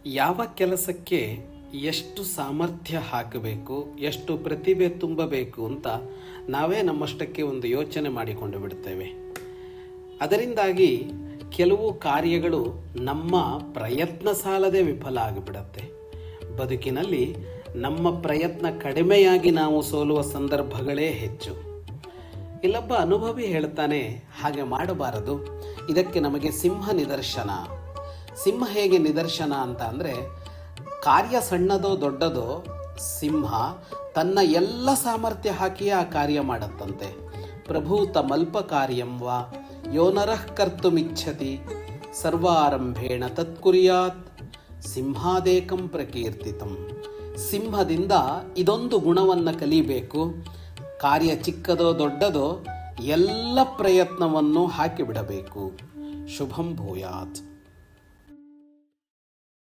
ಯಾವ ಕೆಲಸಕ್ಕೆ ಎಷ್ಟು ಸಾಮರ್ಥ್ಯ ಹಾಕಬೇಕು, ಎಷ್ಟು ಪ್ರತಿಭೆ ತುಂಬಬೇಕು ಅಂತ ನಾವೇ ನಮ್ಮಷ್ಟಕ್ಕೆ ಒಂದು ಯೋಚನೆ ಮಾಡಿಕೊಂಡು ಬಿಡ್ತೇವೆ. ಅದರಿಂದಾಗಿ ಕೆಲವು ಕಾರ್ಯಗಳು ನಮ್ಮ ಪ್ರಯತ್ನ ಸಾಲದೆ ವಿಫಲ ಆಗಿಬಿಡತ್ತೆ. ಬದುಕಿನಲ್ಲಿ ನಮ್ಮ ಪ್ರಯತ್ನ ಕಡಿಮೆಯಾಗಿ ನಾವು ಸೋಲುವ ಸಂದರ್ಭಗಳೇ ಹೆಚ್ಚು. ಇಲ್ಲೊಬ್ಬ ಅನುಭವಿ ಹೇಳ್ತಾನೆ, ಹಾಗೆ ಮಾಡಬಾರದು, ಇದಕ್ಕೆ ನಮಗೆ ಸಿಂಹ ನಿದರ್ಶನ. ಸಿಂಹ ಹೇಗೆ ನಿದರ್ಶನ ಅಂತ ಅಂದರೆ, ಕಾರ್ಯ ಸಣ್ಣದೋ ದೊಡ್ಡದೋ ಸಿಂಹ ತನ್ನ ಎಲ್ಲ ಸಾಮರ್ಥ್ಯ ಹಾಕಿಯೇ ಆ ಕಾರ್ಯ ಮಾಡತ್ತಂತೆ. ಪ್ರಭೂತಮಲ್ಪ ಕಾರ್ಯಂ ವಾ ಯೋ ನರಃ ಕರ್ತುಮಿಚ್ಛತಿ ಸರ್ವಾರಂಭೇಣ ತತ್ಕುರ್ಯಾತ್ ಸಿಂಹಾದೇಕಂ ಪ್ರಕೀರ್ತಿತಂ. ಸಿಂಹದಿಂದ ಇದೊಂದು ಗುಣವನ್ನು ಕಲಿಬೇಕು. ಕಾರ್ಯ ಚಿಕ್ಕದೋ ದೊಡ್ಡದೋ ಎಲ್ಲ ಪ್ರಯತ್ನವನ್ನು ಹಾಕಿಬಿಡಬೇಕು. ಶುಭಂ ಭೂಯಾತ್.